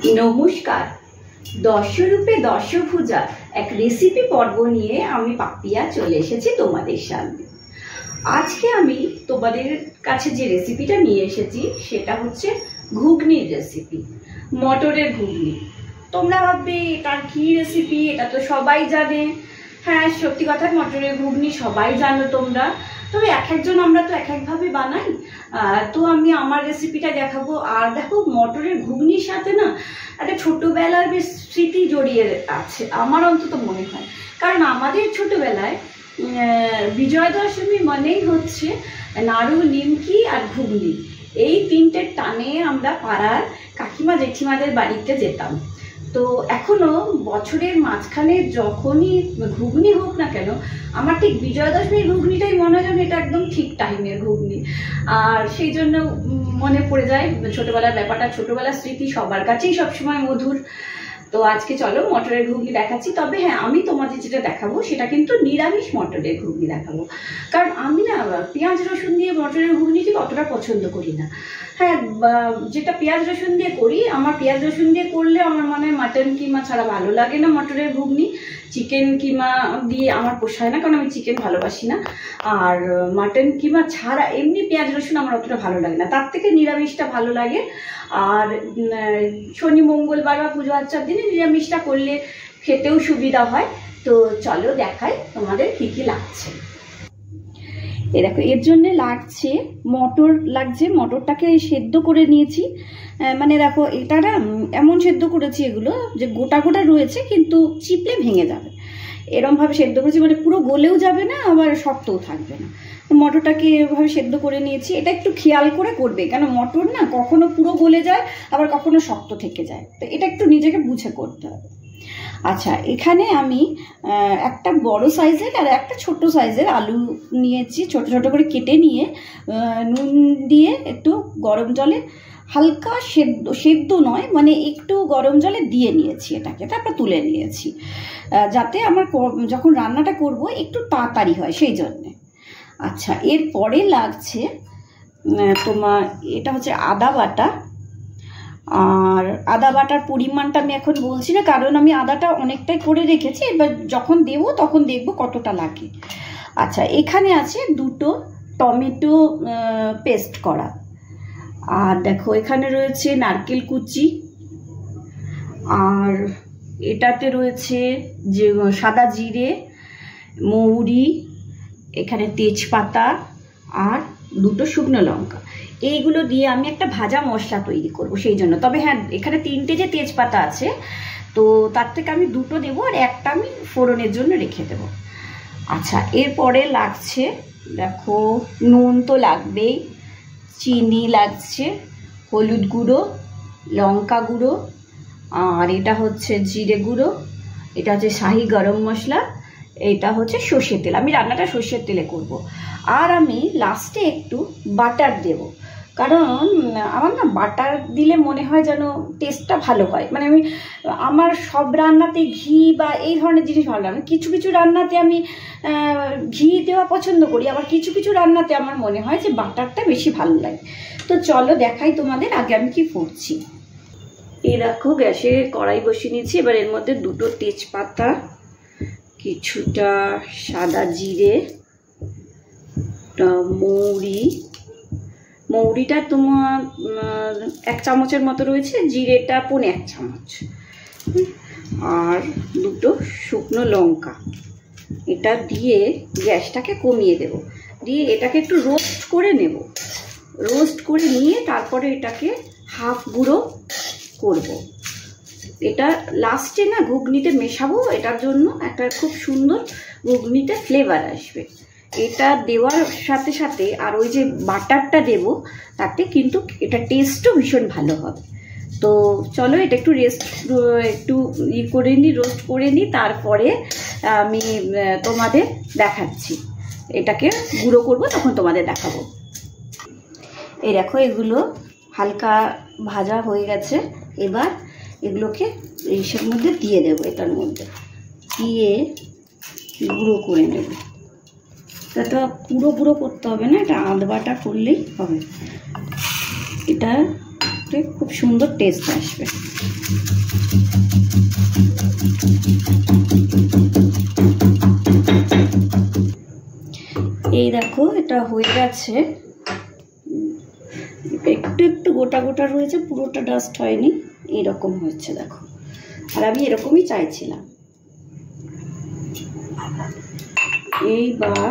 নমস্কার, দশরূপে দশভুজা এক রেসিপি পর্ব নিয়ে আমি পাপিয়া চলে এসেছি তোমাদের সামনে। আজকে আমি তোমাদের কাছে যে রেসিপিটা নিয়ে এসেছি সেটা হচ্ছে ঘুগনির রেসিপি, মটরের ঘুগনি। তোমরা ভাববে এটার কি রেসিপি, এটা তো সবাই জানে। হ্যাঁ, সত্যি কথা, মটরের ঘুগনি সবাই জানো তোমরা, তবে এক একজন আমরা তো এক একভাবে বানাই। তো আমি আমার রেসিপিটা দেখাবো। আর দেখো, মটরের ঘুগনির সাথে না একটা ছোটোবেলার বেশ স্মৃতি জড়িয়ে আছে, আমার অন্তত মনে হয়। কারণ আমাদের ছোটোবেলায় বিজয়া দশমী মানেই হচ্ছে নাড়ু, নিমকি আর ঘুগনি, এই তিনটের টানে আমরা পাড়ার কাকিমা জেঠিমাদের বাড়িতে যেতাম। তো এখনো বছরের মাঝখানে যখনই ঘুগনি হোক না কেন, আমার ঠিক বিজয়া দশমীর ঘুগনিটাই মনে হয় যেন এটা একদম ঠিক টাইমের ঘুগনি। আর সেই জন্য মনে পড়ে যায় ছোটবেলার ব্যাপারটা। ছোটবেলার স্মৃতি সবার কাছেই সবসময় মধুর। তো আজকে চলো মটরের ঘুগনি দেখাচ্ছি। তবে হ্যাঁ, আমি তোমাদের যেটা দেখাবো সেটা কিন্তু নিরামিষ মটরের ঘুগনি দেখাবো। কারণ আমি না পেঁয়াজ রসুন দিয়ে মটরের ঘুগনি ঠিক অতটা পছন্দ করি না। হ্যাঁ, যেটা পেঁয়াজ রসুন দিয়ে করি, আমার পেঁয়াজ রসুন দিয়ে করলে আমার মনে হয় মাটন কিমা ছাড়া ভালো লাগে না মটরের ঘুগনি। চিকেন কিমা দিয়ে আমার পোষায় না, কারণ আমি চিকেন ভালোবাসি না। আর মাটন কিমা ছাড়া এমনি পেঁয়াজ রসুন আমার অতটা ভালো লাগে না, তার থেকে নিরামিষটা ভালো লাগে। আর শনি মঙ্গলবার বা পুজো আচ্চার দিনে নিরামিষটা করলে খেতেও সুবিধা হয়। তো চলো দেখাই তোমাদের কি কি লাগছে। এই দেখো, এর জন্য লাগছে মটর লাগছে। মটরটাকে সেদ্ধ করে নিয়েছি। মানে দেখো, এটা না এমন সেদ্ধ করেছি এগুলো যে গোটা গোটা রয়েছে, কিন্তু চিপলে ভেঙে যাবে, এরমভাবে সেদ্ধ করেছি। মানে পুরো গলেও যাবে না, আবার শক্তও থাকবে না। মটরটাকে এভাবে সেদ্ধ করে নিয়েছি। এটা একটু খেয়াল করে করবে, কেন মটর না কখনো পুরো গলে যায়, আবার কখনো শক্ত থেকে যায়। তো এটা একটু নিজেকে বুঝে করতে হবে। আচ্ছা, এখানে আমি একটা বড় সাইজের আর একটা ছোট সাইজের আলু নিয়েছি, ছোট ছোট করে কেটে নিয়ে নুন দিয়ে একটু গরম জলে হালকা সেদ্ধ নয়, মানে একটু গরম জলে দিয়ে নিয়েছি এটাকে, তারপর তুলে নিয়েছি, যাতে আমার যখন রান্নাটা করব একটু তাড়াতাড়ি হয় সেই জন্যে। আচ্ছা, এরপরে লাগছে তোমার, এটা হচ্ছে আদা বাটা। আর আদা বাটার পরিমাণটা আমি এখন বলছি না, কারণ আমি আদাটা অনেকটাই করে রেখেছি, এবার যখন দেবো তখন দেখবো কতটা লাগে। আচ্ছা, এখানে আছে দুটো টমেটো পেস্ট করা। আর দেখো, এখানে রয়েছে নারকেল কুচি, আর এটাতে রয়েছে যে সাদা জিরে, মৌরি, এখানে তেজপাতা আর দুটো শুকনো লঙ্কা। এইগুলো দিয়ে আমি একটা ভাজা মশলা তৈরি করব সেই জন্য। তবে হ্যাঁ, এখানে তিনটে যে তেজপাতা আছে, তো তার থেকে আমি দুটো দেবো আর একটা আমি ফোড়নের জন্য রেখে দেবো। আচ্ছা, এরপরে লাগছে দেখো, নুন তো লাগবেই, চিনি লাগছে, হলুদ গুঁড়ো, লঙ্কা গুঁড়ো, আর এটা হচ্ছে জিরে গুঁড়ো, এটা হচ্ছে শাহি গরম মশলা, এটা হচ্ছে সর্ষের তেল। আমি রান্নাটা সর্ষের তেলে করব। আর আমি লাস্টে একটু বাটার দেব, কারণ আমার না বাটার দিলে মনে হয় যেন টেস্টটা ভালো হয়। মানে আমার সব রান্নাতে ঘি বা এই ধরনের জিনিস ভালো লাগে। কিছু কিছু রান্নাতে আমি ঘি দেওয়া পছন্দ করি, আবার কিছু কিছু রান্নাতে আমার মনে হয় যে বাটারটা বেশি ভালো লাগে। তো চলো দেখাই তোমাদের আগে আমি কি করছি। এই দেখো, গ্যাসে কড়াই বসিয়ে নিয়েছি। এবার এর মধ্যে দুটো তেজপাতা, কিছুটা সাদা জিরে, মৌরিটা তোমার 1 চামচের মতো রয়েছে, জিরেটা 1.25 চামচ, আর দুটো শুকনো লঙ্কা। এটা দিয়ে গ্যাসটাকে কমিয়ে দেব, দিয়ে এটাকে একটু রোস্ট করে নেব। রোস্ট করে নিয়ে তারপরে এটাকে হাফ গুঁড়ো করব। এটা লাস্টে না ঘুগনিতে মেশাবো, এটার জন্য একটা খুব সুন্দর ঘুগনিতে ফ্লেভার আসবে। এটা দেওয়ার সাথে সাথে আর ওই যে বাটারটা দেব, তাতে কিন্তু এটা টেস্টও ভীষণ ভালো হবে। তো চলো এটা একটু করে নিই, রোস্ট করে নিই, তারপরে আমি তোমাদের দেখাচ্ছি। এটাকে গুঁড়ো করব, তখন তোমাদের দেখাবো। এই দেখো, এগুলো হালকা ভাজা হয়ে গেছে। এবার এগুলোকে এইসব মধ্যে দিয়ে দেবো, এটার মধ্যে দিয়ে গুঁড়ো করে নেব। এটা পুরো গুঁড়ো করতে হবে না, এটা আধ বাটা করলেই হবে। এটা খুব সুন্দর টেস্ট আসবে। এই দেখো এটা হয়ে গেছে, একটু একটু গোটা গোটা রয়েছে, পুরোটা ডাস্ট হয়নি, এরকম হচ্ছে দেখো। আর আমি এরকমই চাইছিলাম। এইবার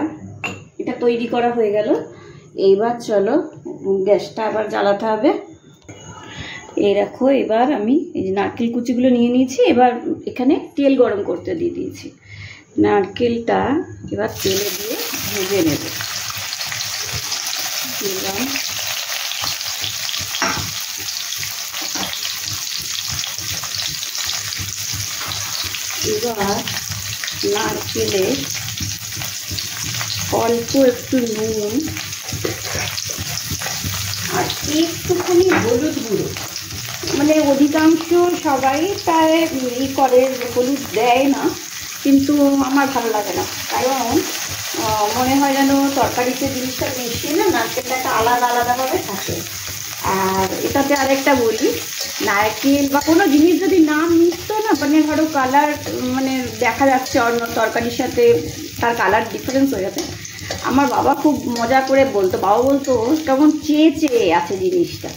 এটা তৈরি করা হয়ে গেল। এইবার চলো গ্যাসটা আবার জ্বালাতে হবে। এই দেখো এবার আমি এই যে নারকেল কুচিগুলো নিয়ে নিয়েছি, এবার এখানে তেল গরম করতে দিয়ে দিয়েছি। নারকেলটা এবার তেলে দিয়ে ভেজে নেব। দিলাম এবার নারকেলে অল্প একটু নুন আর একটুখানি হলুদ গুঁড়ো, মানে অধিকাংশ সবাই প্রায় করে, হলুদ দেয় না, কিন্তু আমার ভালো লাগে না, কারণ মনে হয় যেন তরকারিতে জিনিসটা মিশিয়ে না নারকেলটা একটা আলাদা আলাদাভাবে থাকে। আর এটাতে আরেকটা বলি, নারকেল বা কোনো জিনিস যদি না মিশতো না, মানে ধরো কালার মানে দেখা যাচ্ছে অন্য তরকারির সাথে তার কালার ডিফারেন্স হয়ে গেছে, আমার বাবা খুব মজা করে বলতো, বাবা বলতো কেমন চেয়ে চেয়ে আছে জিনিসটা।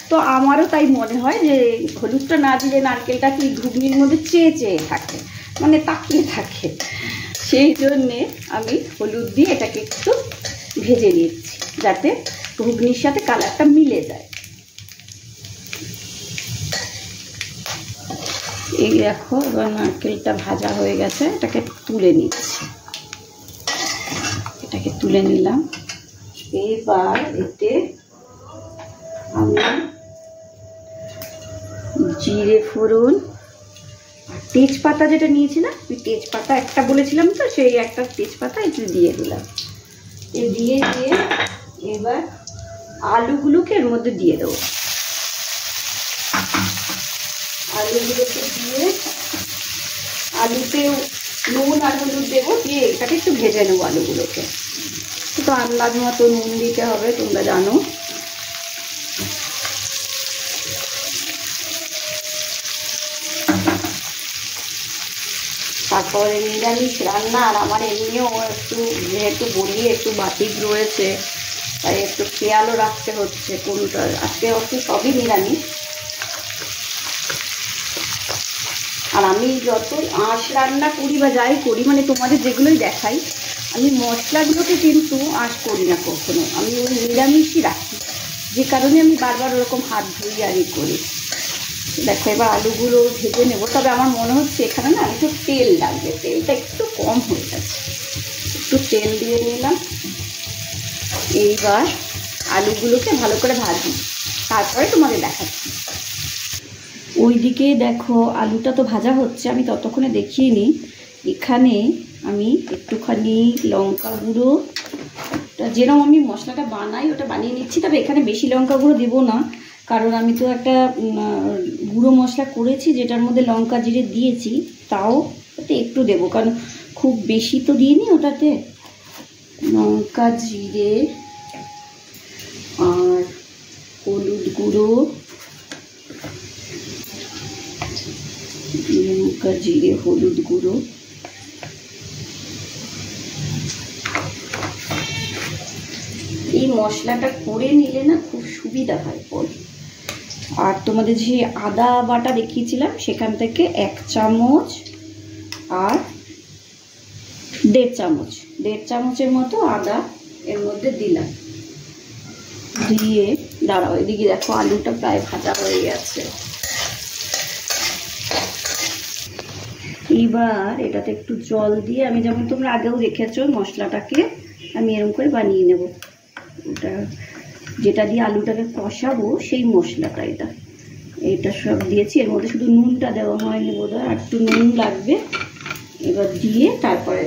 তো আমারও তাই মনে হয় যে হলুদটা না দিলে নারকেলটা কি ঘুগনির মধ্যে চেয়ে চেয়ে থাকে, মানে তাকিয়ে থাকে। সেই জন্যে আমি হলুদ দিয়ে এটাকে একটু ভেজে নিচ্ছি, যাতে ঘুগনির সাথে কালারটা মিলে যায়। এই দেখো এবার নারকেলটা ভাজা হয়ে গেছে, এটাকে তুলে নিচ্ছি। এটাকে তুলে নিলাম। এবার এতে আমি জিরে ফোড়ন আর তেজপাতা যেটা নিয়েছিলাম, ওই তেজপাতা একটা বলেছিলাম তো, সেই একটা তেজপাতা একটু দিয়ে দিলাম। দিয়ে এবার আলুগুলোকে এর মধ্যে দিয়ে দেবো। আলুগুলোকে দিয়ে আলুতেও নুন আর হলুদ দেবো, দিয়ে এটাকে একটু ভেজে নেবো আলুগুলোকে। তো আন্দাজ মতো নুন দিতে হবে, তোমরা জানো। তারপরে নিরামিষ রান্না, আর আমার এমনিও একটু যেহেতু বলি একটু বাতিক রয়েছে, তাই একটু খেয়ালও রাখতে হচ্ছে কোনটা। আজকে হচ্ছে সবই নিরামিষ। আর আমি যত আঁশ রান্না করি বা যাই করি, মানে তোমাদের যেগুলোই দেখাই, আমি মশলাগুলোকে কিন্তু আঁশ করি না কখনো, আমি ওই নিরামিষই রাখি, যে কারণে আমি বারবার ওরকম হাত ধুই আর ই করি। দেখো এবার আলুগুলো ভেজে নেবো, তবে আমার মনে হচ্ছে এখানে না একটু তেল লাগবে, তেলটা একটু কম হয়ে গেছে, একটু তেল দিয়ে নিলাম। এইবার আলুগুলোকে ভালো করে ভাজি, তারপরে তোমাদের দেখাচ্ছি। ওইদিকে দেখো আলুটা তো ভাজা হচ্ছে, আমি ততক্ষণে দেখিয়ে নিই। এখানে আমি একটুখানি লঙ্কা গুঁড়ো, যেরকম আমি মশলাটা বানাই ওটা বানিয়ে নিচ্ছি, তবে এখানে বেশি লঙ্কা গুঁড়ো দেবো না, কারণ আমি তো একটা গুঁড়ো মশলা করেছি যেটার মধ্যে লঙ্কা জিরে দিয়েছি, তাও ওতে একটু দেবো, কারণ খুব বেশি তো দিইনি ওটাতে। লঙ্কা জিরে আর হলুদ গুঁড়ো, লঙ্কা জিরে হলুদ গুঁড়ো, এই মশলাটা করে নিলে না খুব সুবিধা হয় পরে। আর তোমাদের যে আদা বাটা দেখিয়েছিলাম সেখান থেকে 1 চামচ আর 1.5 চামচের মতো আদা এর মধ্যে দিলাম। দিয়ে দাঁড়াও, এদিকে দেখো আলুটা প্রায় ভাজা হয়ে গেছে। এইবার এটাতে একটু জল দিয়ে, আমি যেমন তোমরা আগেও দেখেছো মশলাটাকে আমি এরকম করে বানিয়ে নেব, ওটা যেটা দিয়ে আলুটাকে কষাবো সেই মশলাটা এটা সব দিয়েছি। এর মধ্যে শুধু নুনটা দেওয়া হয়নি বোধহয়, আর একটু নুন লাগবে। এবার দিয়ে তারপরে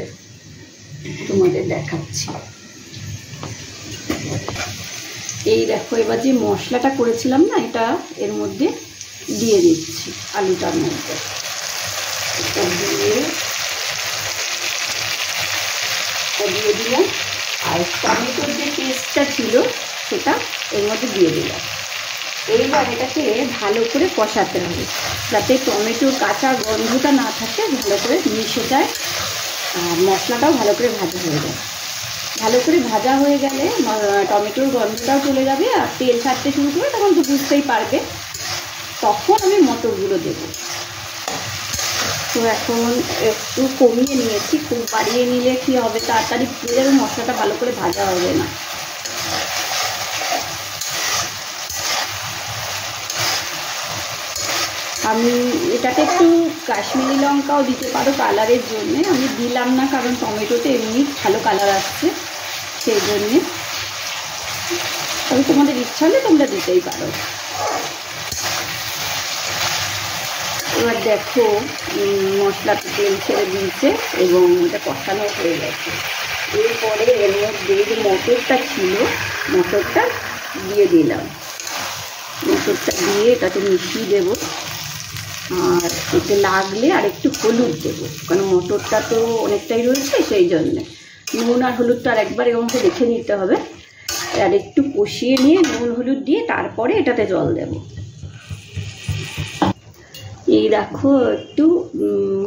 তোমাদের দেখাচ্ছি। এই দেখো এবার যে মশলাটা করেছিলাম না, এটা এর মধ্যে দিয়ে দিচ্ছি, আলুটার মধ্যে দিয়ে দিলাম। আর টমেটোর যে পেস্টটা ছিল সেটা এর মধ্যে দিয়ে দিলাম। এইবার এটাকে ভালো করে কষাতে হবে, যাতে টমেটোর কাঁচা গন্ধটা না থাকে, ভালো করে মিশে যায় আর মশলাটাও ভালো করে ভাজা হয়ে যায়। ভালো করে ভাজা হয়ে গেলে টমেটোর গন্ধটাও চলে যাবে আর তেল ছাড়তে শুরু করবে, তখন তো বুঝতেই পারবে, তখন আমি মটরগুলো দেবো। তো এখন একটু কমিয়ে নিয়েছি, খুব বাড়িয়ে নিলে কী হবে, তাড়াতাড়ি পুড়ে যাবে, মশলাটা ভালো করে ভাজা হবে না। আমি এটাতে একটু কাশ্মীরি লঙ্কাও দিতে পারো কালারের জন্যে, আমি দিলাম না কারণ টমেটোতে এমনি ভালো কালার আসছে সেই জন্যে, তবে তোমাদের ইচ্ছা হলে তোমরা দিতেই পারো। এবার দেখো মশলাটা তেল ছেড়ে দিয়েছে এবং এটা কষানো হয়ে গেছে। এরপরে এর মধ্যে যে মটরটা ছিল মটরটা দিয়ে দিলাম, মটরটা দিয়ে এটাকে মিশিয়ে দেবো। আর এতে লাগলে আর একটু হলুদ দেবো, কারণ মটরটা তো অনেকটাই রয়েছে, সেই জন্যে নুন আর হলুদটা আর একবার এরকম দেখে নিতে হবে। আর একটু কষিয়ে নিয়ে নুন হলুদ দিয়ে তারপরে এটাতে জল দেব। এই দেখো একটু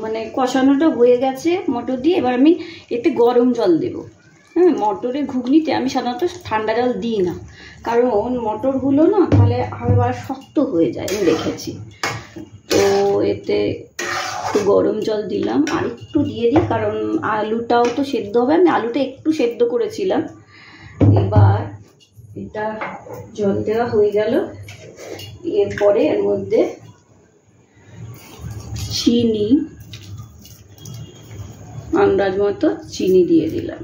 মানে কষানোটা হয়ে গেছে মটর দিয়ে, এবার আমি এতে গরম জল দেব। হ্যাঁ, মটরের ঘুগনিতে আমি সাধারণত ঠান্ডা জল দিই না, কারণ মটরগুলো না তাহলে আবার শক্ত হয়ে যায়, আমি দেখেছি। তো এতে একটু গরম জল দিলাম, আর একটু দিয়ে দিই কারণ আলুটাও তো সেদ্ধ হবে, আমি আলুটা একটু সেদ্ধ করেছিলাম। এবার এটা জল দেওয়া হয়ে গেল, এরপরে এর মধ্যে চিনি আন্দাজ মতো চিনি দিয়ে দিলাম।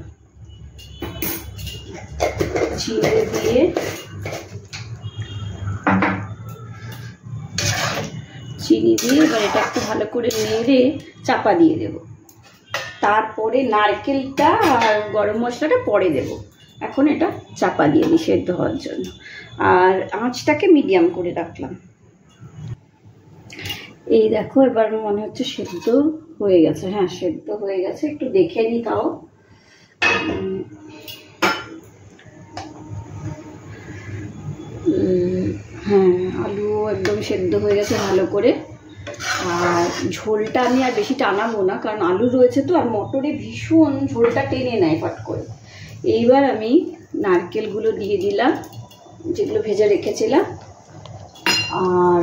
চিনি দিয়ে এবার এটা একটু ভালো করে নেড়ে চাপা দিয়ে দেব। তারপরে নারকেলটা আর গরম মশলাটা পরে দেব। এখন এটা চাপা দিয়ে দিই সেদ্ধ হওয়ার জন্য, আর আঁচটাকে মিডিয়াম করে রাখলাম। এই দেখো এবার মনে হচ্ছে সেদ্ধ হয়ে গেছে। হ্যাঁ, সেদ্ধ হয়ে গেছে, একটু দেখে নিই তাও। হ্যাঁ, আলু একদম সেদ্ধ হয়ে গেছে ভালো করে। আর ঝোলটা আমি আর বেশি টানাবো না, কারণ আলু রয়েছে তো, আর মটরে ভীষণ ঝোলটা টেনে নেয় ফট করে। এইবার আমি নারকেলগুলো দিয়ে দিলাম যেগুলো ভেজে রেখেছিলাম, আর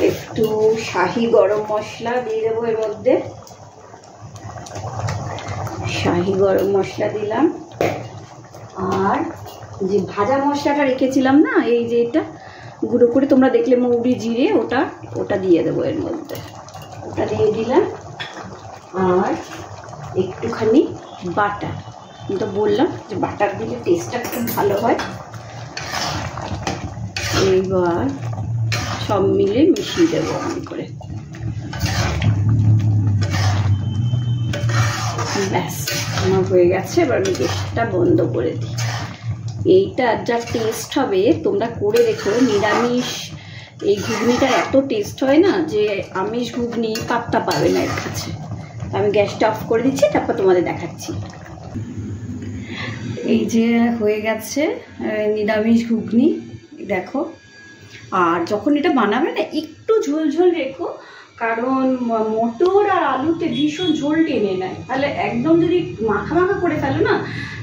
একটু শাহি গরম মশলা দিয়ে দেবো এর মধ্যে। শাহি গরম মশলা দিলাম, আর যে ভাজা মশলাটা রেখেছিলাম না, এই যে এটা গুঁড়ো করে তোমরা দেখলে মৌরি জিরে, ওটা দিয়ে দেবো এর মধ্যে। ওটা দিয়ে দিলাম, আর একটুখানি বাটার। আমি তো বললাম যে বাটার দিলে টেস্টটা খুব ভালো হয়। এইবার সব মিলে মিশিয়ে দেবো আমি করে। ব্যাস, আমার হয়ে গেছে। এবার আমি গ্যাসটা বন্ধ করে দিই। এইটা যা টেস্ট হবে তোমরা করে দেখো। নিরামিষ এই ঘুগনিটা এত টেস্ট হয় না যে আমিষ ঘুগনি পাত্তা পাবে না এর কাছে। আমি গ্যাসটা অফ করে দিচ্ছি, তারপর তোমাদের দেখাচ্ছি। এই যে হয়ে গেছে নিরামিষ ঘুগনি, দেখো। আর যখন এটা বানাবে না একটু ঝোল ঝোল রেখো, কারণ মটর আর আলুতে ভীষণ ঝোল টেনে নেয়। তাহলে একদম যদি মাখা মাখা করে ফেলো না,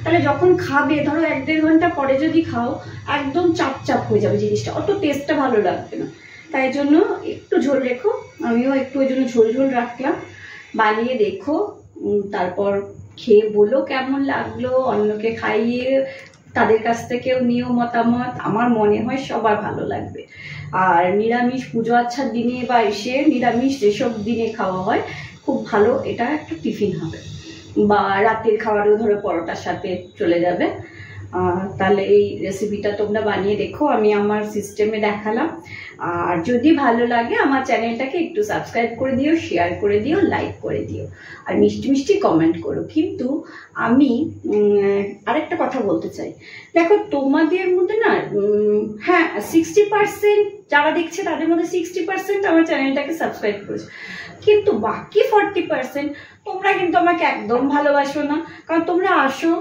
তাহলে যখন খাবে, ধরো 1-1.5 ঘন্টা পরে যদি খাও, একদম চাপ চাপ হয়ে যাবে জিনিসটা, অত টেস্টটা ভালো লাগবে না। তাই জন্য একটু ঝোল রেখো। আমিও একটু ওই জন্য ঝোল ঝোল রাখলাম। বানিয়ে দেখো, তারপর খেয়ে বলো কেমন লাগলো। অন্যকে খাইয়ে তাদের কাছ থেকেও নিও মতামত। আমার মনে হয় সবার ভালো লাগবে। আর নিরামিষ পুজো আচ্ছার দিনে বা এসে নিরামিষ যেসব দিনে খাওয়া হয়, খুব ভালো এটা একটা টিফিন হবে, বা রাতের খাবারও ধরো পরোটার সাথে চলে যাবে। তাহলে এই রেসিপিটা তোমরা বানিয়ে দেখো। আমি আমার সিস্টেমে দেখালাম। আর যদি ভালো লাগে আমার চ্যানেলটাকে একটু সাবস্ক্রাইব করে দিও, শেয়ার করে দিও, লাইক করে দিও, আর মিষ্টি মিষ্টি কমেন্ট করো। কিন্তু আমি আরেকটা কথা বলতে চাই, দেখো তোমাদের মধ্যে না, হ্যাঁ 60% যারা দেখছে তাদের মধ্যে 60% আমার চ্যানেলটাকে সাবস্ক্রাইব করেছে, কিন্তু বাকি 40% তোমরা কিন্তু আমাকে একদম ভালোবাসো না। কারণ তোমরা আসো,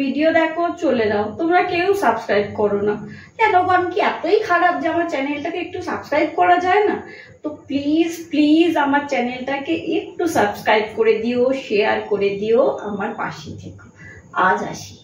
ভিডিও দেখো, চলে যাও, তোমরা কেউ সাবস্ক্রাইব করো না। কেন? আমি কি এতই খারাপ যে আমার চ্যানেলটাকে একটু সাবস্ক্রাইব করা যায় না? তো প্লিজ প্লিজ আমার চ্যানেলটাকে একটু সাবস্ক্রাইব করে দিও, শেয়ার করে দিও, আমার পাশে থেকো। আজ আসি।